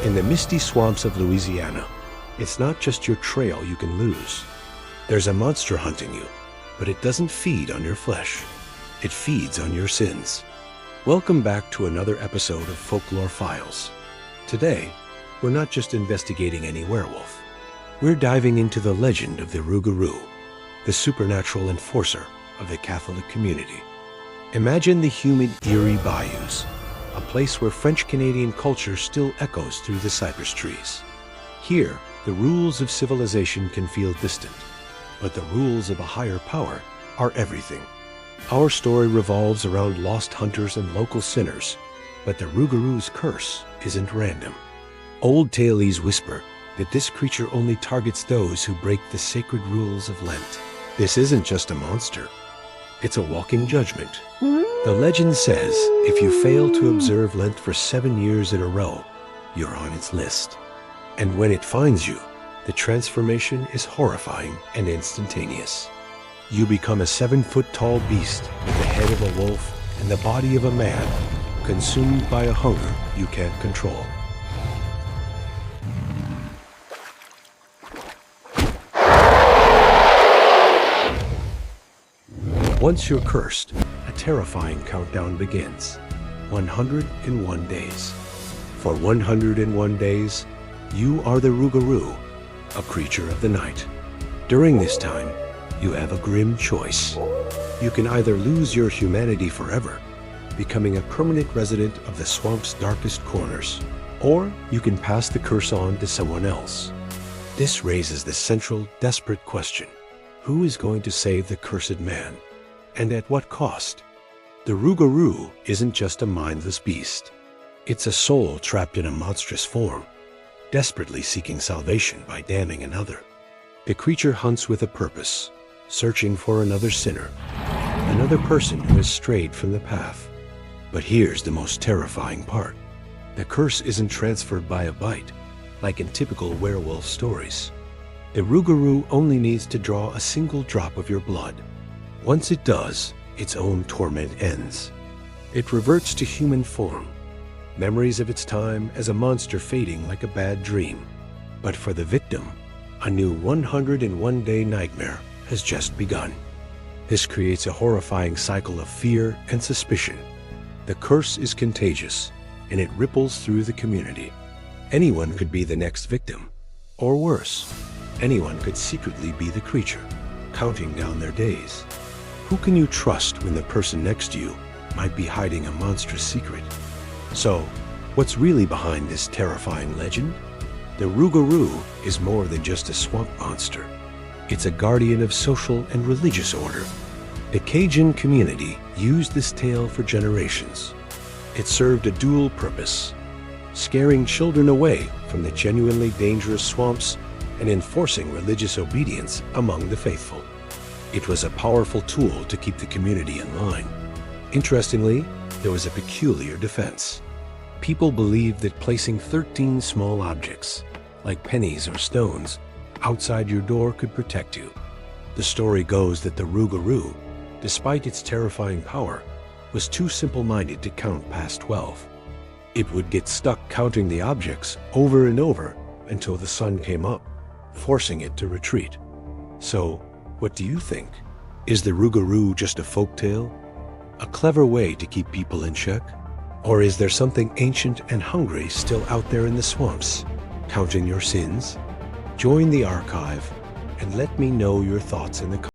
In the misty swamps of Louisiana, it's not just your trail you can lose. There's a monster hunting you, but it doesn't feed on your flesh. It feeds on your sins. Welcome back to another episode of Folklore Files. Today, we're not just investigating any werewolf. We're diving into the legend of the Rougarou, the supernatural enforcer of the Catholic community. Imagine the humid, eerie bayous, a place where French-Canadian culture still echoes through the cypress trees. Here, the rules of civilization can feel distant, but the rules of a higher power are everything. Our story revolves around lost hunters and local sinners, but the Rougarou's curse isn't random. Old tales whisper that this creature only targets those who break the sacred rules of Lent. This isn't just a monster. It's a walking judgment. The legend says if you fail to observe Lent for 7 years in a row, you're on its list. And when it finds you, the transformation is horrifying and instantaneous. You become a 7-foot-tall beast with the head of a wolf and the body of a man, consumed by a hunger you can't control. Once you're cursed, a terrifying countdown begins. 101 days. For 101 days, you are the Rougarou, a creature of the night. During this time, you have a grim choice. You can either lose your humanity forever, becoming a permanent resident of the swamp's darkest corners, or you can pass the curse on to someone else. This raises the central, desperate question: who is going to save the cursed man? And at what cost? The Rougarou isn't just a mindless beast. It's a soul trapped in a monstrous form, desperately seeking salvation by damning another. The creature hunts with a purpose, searching for another sinner, another person who has strayed from the path. But here's the most terrifying part. The curse isn't transferred by a bite, like in typical werewolf stories. The Rougarou only needs to draw a single drop of your blood. Once it does, its own torment ends. It reverts to human form, memories of its time as a monster fading like a bad dream. But for the victim, a new 101-day nightmare has just begun. This creates a horrifying cycle of fear and suspicion. The curse is contagious, and it ripples through the community. Anyone could be the next victim, or worse, anyone could secretly be the creature, counting down their days. Who can you trust when the person next to you might be hiding a monstrous secret? So, what's really behind this terrifying legend? The Rougarou is more than just a swamp monster. It's a guardian of social and religious order. The Cajun community used this tale for generations. It served a dual purpose: scaring children away from the genuinely dangerous swamps and enforcing religious obedience among the faithful. It was a powerful tool to keep the community in line. Interestingly, there was a peculiar defense. People believed that placing 13 small objects, like pennies or stones, outside your door could protect you. The story goes that the Rougarou, despite its terrifying power, was too simple-minded to count past 12. It would get stuck counting the objects over and over until the sun came up, forcing it to retreat. So, what do you think? Is the Rougarou just a folktale? A clever way to keep people in check? Or is there something ancient and hungry still out there in the swamps, counting your sins? Join the archive and let me know your thoughts in the comments.